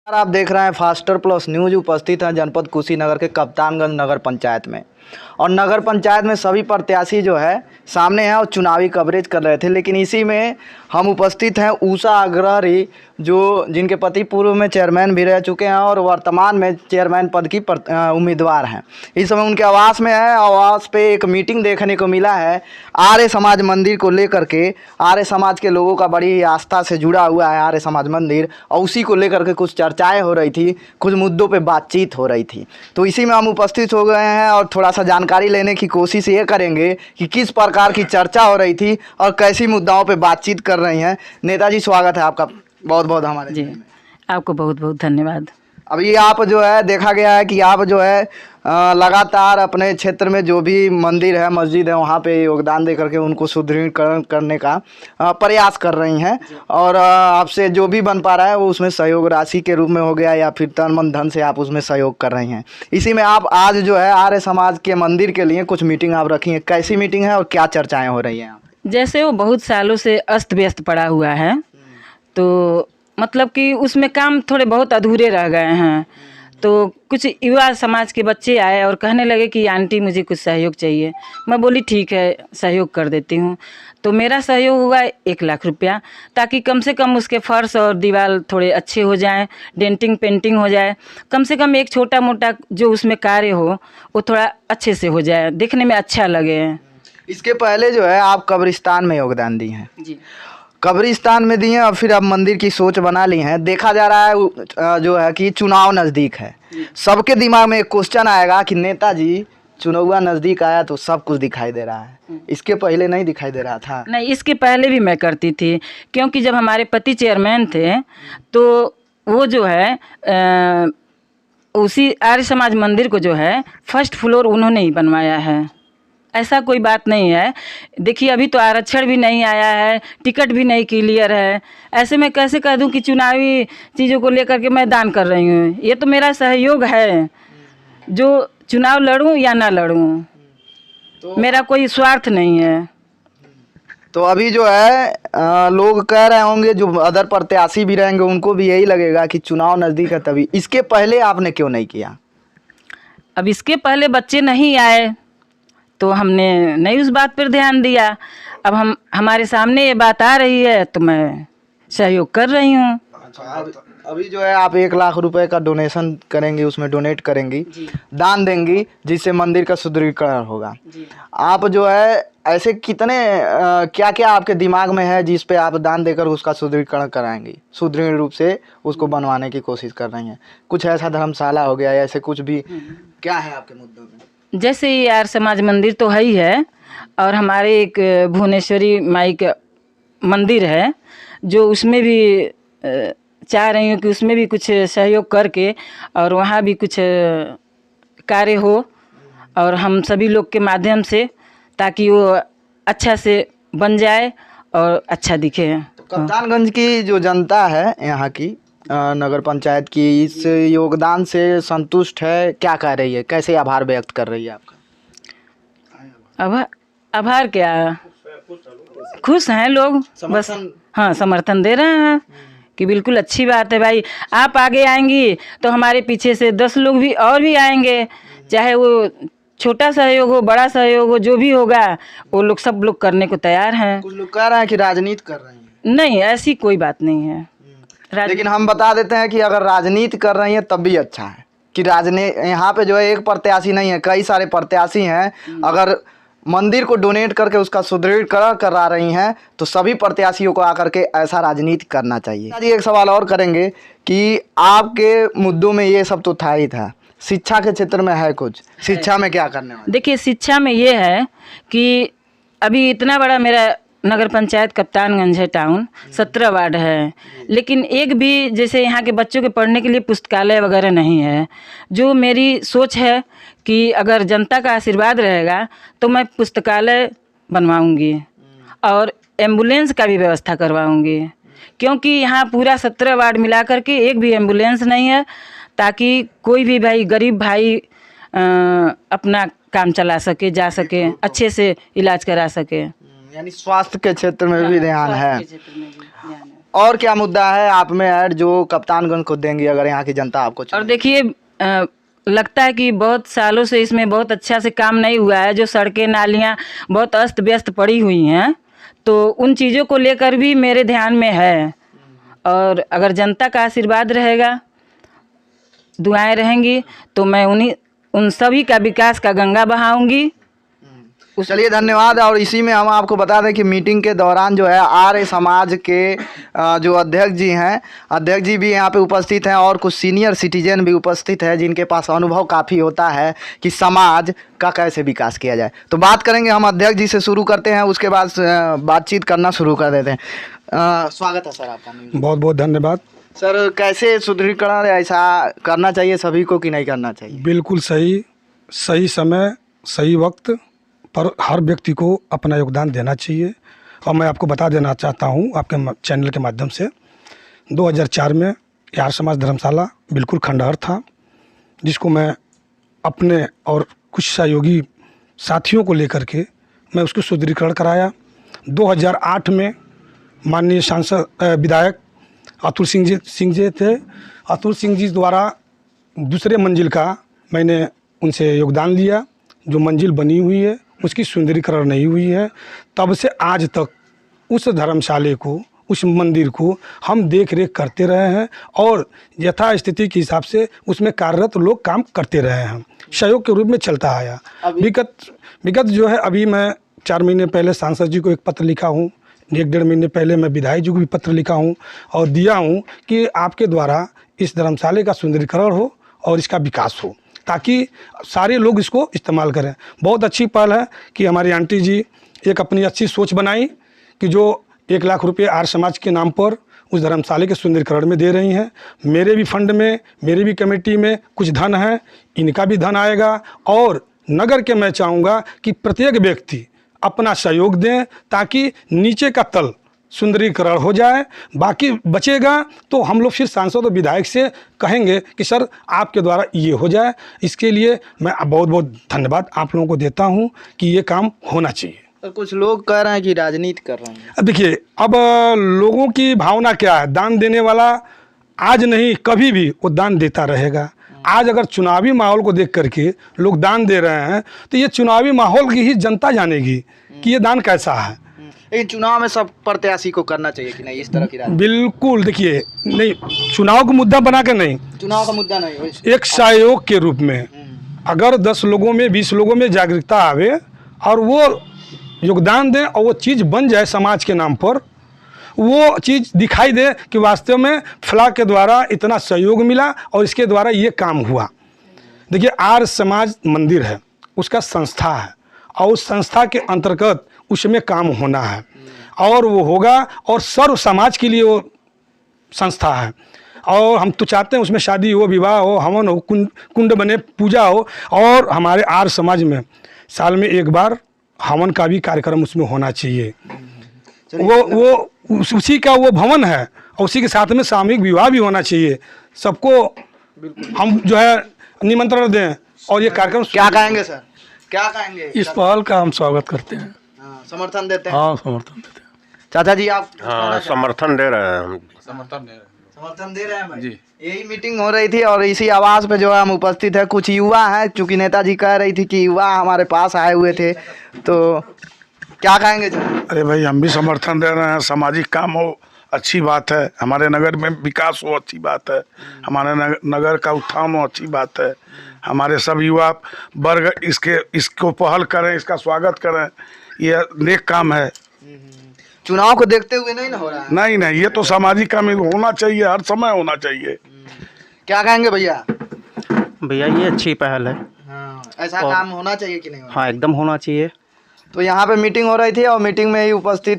आप देख रहे हैं फास्टर प्लस न्यूज। उपस्थित हैं जनपद कुशीनगर के कप्तानगंज नगर पंचायत में, और नगर पंचायत में सभी प्रत्याशी जो है सामने हैं और चुनावी कवरेज कर रहे थे। लेकिन इसी में हम उपस्थित हैं उषा अग्रहरी, जो जिनके पति पूर्व में चेयरमैन भी रह चुके हैं और वर्तमान में चेयरमैन पद की उम्मीदवार हैं। इस समय उनके आवास में है। आवास पे एक मीटिंग देखने को मिला है आर्य समाज मंदिर को लेकर के। आर्य समाज के लोगों का बड़ी आस्था से जुड़ा हुआ है आर्य समाज मंदिर, और उसी को लेकर के कुछ चर्चाएं हो रही थी, कुछ मुद्दों पे बातचीत हो रही थी। तो इसी में हम उपस्थित हो गए हैं और थोड़ा सा जानकारी लेने की कोशिश ये करेंगे कि किस प्रकार की चर्चा हो रही थी और कैसी मुद्दाओं पे बातचीत कर रही हैं। नेताजी, स्वागत है आपका बहुत बहुत हमारे जी। आपको बहुत बहुत धन्यवाद। अभी आप जो है देखा गया है कि आप जो है लगातार अपने क्षेत्र में जो भी मंदिर है, मस्जिद है, वहाँ पे योगदान दे करके उनको सुदृढ़ीकरण करने का प्रयास कर रही हैं। और आपसे जो भी बन पा रहा है वो उसमें सहयोग राशि के रूप में हो गया या फिर तन मन धन से आप उसमें सहयोग कर रही हैं। इसी में आप आज जो है आर्य समाज के मंदिर के लिए कुछ मीटिंग आप रखी हैं। कैसी मीटिंग है और क्या चर्चाएँ हो रही हैं? जैसे वो बहुत सालों से अस्त व्यस्त पड़ा हुआ है, तो मतलब कि उसमें काम थोड़े बहुत अधूरे रह गए हैं। तो कुछ युवा समाज के बच्चे आए और कहने लगे कि आंटी मुझे कुछ सहयोग चाहिए। मैं बोली ठीक है, सहयोग कर देती हूँ। तो मेरा सहयोग हुआ 1 लाख रुपया, ताकि कम से कम उसके फर्श और दीवार थोड़े अच्छे हो जाएं, डेंटिंग पेंटिंग हो जाए, कम से कम एक छोटा मोटा जो उसमें कार्य हो वो थोड़ा अच्छे से हो जाए, देखने में अच्छा लगे। इसके पहले जो है आप कब्रिस्तान में योगदान दी हैं। जी, कब्रिस्तान में दिए और फिर अब मंदिर की सोच बना ली है। देखा जा रहा है जो है कि चुनाव नज़दीक है, सबके दिमाग में एक क्वेश्चन आएगा कि नेताजी चुनाव नज़दीक आया तो सब कुछ दिखाई दे रहा है, इसके पहले नहीं दिखाई दे रहा था? नहीं, इसके पहले भी मैं करती थी, क्योंकि जब हमारे पति चेयरमैन थे तो वो जो है उसी आर्य समाज मंदिर को जो है फर्स्ट फ्लोर उन्होंने ही बनवाया है। ऐसा कोई बात नहीं है। देखिए, अभी तो आरक्षण भी नहीं आया है, टिकट भी नहीं क्लियर है। ऐसे में कैसे कह दूं कि चुनावी चीज़ों को लेकर के मैं दान कर रही हूँ? ये तो मेरा सहयोग है, जो चुनाव लड़ूं या ना लड़ूं, तो मेरा कोई स्वार्थ नहीं है। तो अभी जो है लोग कह रहे होंगे, जो अदर प्रत्याशी भी रहेंगे उनको भी यही लगेगा कि चुनाव नज़दीक है तभी। इसके पहले आपने क्यों नहीं किया? अब इसके पहले बच्चे नहीं आए तो हमने नहीं उस बात पर ध्यान दिया। अब हमारे सामने ये बात आ रही है तो मैं सहयोग कर रही हूँ। अभी जो है आप 1 लाख रुपए का डोनेशन करेंगी, उसमें डोनेट करेंगी, दान देंगी, जिससे मंदिर का सुदृढ़ीकरण होगा। आप जो है ऐसे कितने क्या क्या आपके दिमाग में है जिस पे आप दान देकर उसका सुदृढ़ीकरण कराएंगी, सुदृढ़ रूप से उसको बनवाने की कोशिश कर रही हैं? कुछ ऐसा धर्मशाला हो गया, ऐसे कुछ भी क्या है आपके मुद्दों में? जैसे ये आर्य समाज मंदिर तो है ही है, और हमारे एक भुवनेश्वरी माई का मंदिर है, जो उसमें भी चाह रही हूँ कि उसमें भी कुछ सहयोग करके और वहाँ भी कुछ कार्य हो, और हम सभी लोग के माध्यम से, ताकि वो अच्छा से बन जाए और अच्छा दिखे। तो कप्तानगंज की जो जनता है यहाँ की नगर पंचायत की, इस योगदान से संतुष्ट है? क्या कह रही है, कैसे आभार व्यक्त कर रही है आपका? आभार क्या, खुश हैं लोग, बस। हाँ, समर्थन दे रहे हैं कि बिल्कुल अच्छी बात है भाई। आप आगे आएंगी तो हमारे पीछे से 10 लोग भी और भी आएंगे, चाहे वो छोटा सहयोग हो, बड़ा सहयोग हो, जो भी होगा वो लोग सब लोग करने को तैयार हैं। कुछ लोग कह रहे हैं कि राजनीति कर रही हैं। नहीं, ऐसी कोई बात नहीं है। लेकिन हम बता देते हैं कि अगर राजनीति कर रही हैं तब भी अच्छा है कि यहाँ पे जो है एक प्रत्याशी नहीं है, कई सारे प्रत्याशी हैं। अगर मंदिर को डोनेट करके उसका सुदृढ़ीकरण करा रही हैं तो सभी प्रत्याशियों को आकर के ऐसा राजनीति करना चाहिए। एक सवाल और करेंगे कि आपके मुद्दों में ये सब तो था ही था, शिक्षा के क्षेत्र में है कुछ? शिक्षा में क्या करने वाले? देखिए, शिक्षा में ये है कि अभी इतना बड़ा मेरा नगर पंचायत कप्तानगंज है, टाउन 17 वार्ड है, लेकिन एक भी जैसे यहाँ के बच्चों के पढ़ने के लिए पुस्तकालय वगैरह नहीं है। जो मेरी सोच है कि अगर जनता का आशीर्वाद रहेगा तो मैं पुस्तकालय बनवाऊँगी और एम्बुलेंस का भी व्यवस्था करवाऊँगी, क्योंकि यहाँ पूरा 17 वार्ड मिला करके एक भी एम्बुलेंस नहीं है, ताकि कोई भी भाई, गरीब भाई अपना काम चला सके, जा सके, अच्छे से इलाज करा सके। यानी स्वास्थ्य के क्षेत्र में भी ध्यान है। और क्या मुद्दा है आप में ऐड जो कप्तानगंज को देंगी अगर यहाँ की जनता आपको और चुने? देखिए लगता है कि बहुत सालों से इसमें बहुत अच्छा से काम नहीं हुआ है। जो सड़कें नालियाँ बहुत अस्त व्यस्त पड़ी हुई हैं, तो उन चीज़ों को लेकर भी मेरे ध्यान में है। और अगर जनता का आशीर्वाद रहेगा, दुआएं रहेंगी, तो मैं उन सभी का विकास का गंगा बहाऊंगी। चलिए धन्यवाद। और इसी में हम आपको बता दें कि मीटिंग के दौरान जो है आर्य समाज के जो अध्यक्ष जी हैं, अध्यक्ष जी भी यहाँ पे उपस्थित हैं और कुछ सीनियर सिटीजन भी उपस्थित है जिनके पास अनुभव काफ़ी होता है कि समाज का कैसे विकास किया जाए। तो बात करेंगे हम अध्यक्ष जी से शुरू करते हैं, उसके बाद बातचीत करना शुरू कर देते हैं। स्वागत है सर आपका। बहुत बहुत धन्यवाद। सर कैसे सुदृढ़ीकरण ऐसा करना चाहिए सभी को कि नहीं करना चाहिए? बिल्कुल सही समय सही वक्त पर हर व्यक्ति को अपना योगदान देना चाहिए। और मैं आपको बता देना चाहता हूँ आपके चैनल के माध्यम से, 2004 में आर्य समाज धर्मशाला बिल्कुल खंडहर था, जिसको मैं अपने और कुछ सहयोगी साथियों को लेकर के मैं उसको सुदृढ़ीकरण कराया। 2008 में माननीय सांसद विधायक अतुल सिंह जी थे। अतुल सिंह जी द्वारा दूसरे मंजिल का मैंने उनसे योगदान लिया। जो मंजिल बनी हुई है उसकी सुंदरीकरण नहीं हुई है। तब से आज तक उस धर्मशाले को, उस मंदिर को हम देख रेख करते रहे हैं और यथा स्थिति के हिसाब से उसमें कार्यरत लोग काम करते रहे हैं, सहयोग के रूप में चलता आया। विगत जो है, अभी मैं 4 महीने पहले सांसद जी को एक पत्र लिखा हूँ, 1-1.5 महीने पहले मैं विधायक जी को भी पत्र लिखा हूँ और दिया हूँ कि आपके द्वारा इस धर्मशाले का सुंदरीकरण हो और इसका विकास हो, ताकि सारे लोग इसको इस्तेमाल करें। बहुत अच्छी पहल है कि हमारी आंटी जी एक अपनी अच्छी सोच बनाई कि जो 1 लाख रुपये आर्य समाज के नाम पर उस धर्मशाले के सुंदरीकरण में दे रही हैं। मेरे भी फंड में, मेरी भी कमेटी में कुछ धन है, इनका भी धन आएगा। और नगर के मैं चाहूँगा कि प्रत्येक व्यक्ति अपना सहयोग दें ताकि नीचे का तल सुंदरीकरण हो जाए। बाकी बचेगा तो हम लोग फिर सांसद और विधायक से कहेंगे कि सर आपके द्वारा ये हो जाए। इसके लिए मैं बहुत बहुत धन्यवाद आप लोगों को देता हूँ कि ये काम होना चाहिए। तो कुछ लोग कह रहे हैं कि राजनीति कर रहे हैं। अब देखिए, अब लोगों की भावना क्या है, दान देने वाला आज नहीं कभी भी वो दान देता रहेगा। आज अगर चुनावी माहौल को देख करके लोग दान दे रहे हैं तो ये चुनावी माहौल की ही जनता जानेगी कि ये दान कैसा है। लेकिन चुनाव में सब प्रत्याशी को करना चाहिए कि नहीं इस तरह की राजनीति? बिल्कुल, देखिए नहीं, चुनाव का मुद्दा बना के नहीं, चुनाव का मुद्दा नहीं, एक सहयोग के रूप में अगर 10 लोगों में 20 लोगों में जागरूकता आवे और वो योगदान दें और वो चीज़ बन जाए समाज के नाम पर, वो चीज़ दिखाई दे कि वास्तव में फलां के द्वारा इतना सहयोग मिला और इसके द्वारा ये काम हुआ। देखिए, आर्य समाज मंदिर है, उसका संस्था है और उस संस्था के अंतर्गत उसमें काम होना है और वो होगा और सर्व समाज के लिए वो संस्था है। और हम तो चाहते हैं उसमें शादी हो, विवाह हो, हवन हो, कुंड बने, पूजा हो। और हमारे आर्य समाज में साल में 1 बार हवन का भी कार्यक्रम उसमें होना चाहिए। वो उसी का वो भवन है और उसी के साथ में सामूहिक विवाह भी होना चाहिए। सबको हम जो है निमंत्रण दें और ये कार्यक्रम। क्या कहेंगे सर, क्या कहेंगे? इस पहल का हम स्वागत करते हैं। समर्थन देते हैं? हाँ, समर्थन देते हैं। चाचा जी आप? हाँ, समर्थन दे रहे हैं हम। समर्थन दे रहे हैं भाई जी। यही मीटिंग हो रही थी और इसी आवास पे जो है हम उपस्थित है। कुछ युवा हैं, चूंकि नेताजी कह रही थी कि युवा हमारे पास आए हुए थे, तो क्या कहेंगे जी? अरे भाई, हम भी समर्थन दे रहे हैं। सामाजिक काम हो, अच्छी बात है। हमारे नगर में विकास हो, अच्छी बात है। हमारे नगर का उत्थान हो, अच्छी बात है। हमारे सब युवा वर्ग इसको पहल करें, इसका स्वागत करें। ये नेक काम है। चुनाव को देखते हुए नहीं ना हो रहा है? नहीं, ये तो सामाजिक काम होना चाहिए, हर समय होना चाहिए। क्या कहेंगे भैया? भैया ये अच्छी पहल है। ऐसा काम होना चाहिए कि नहीं? हाँ, एकदम होना चाहिए। तो यहाँ पे मीटिंग हो रही थी और मीटिंग में ही उपस्थित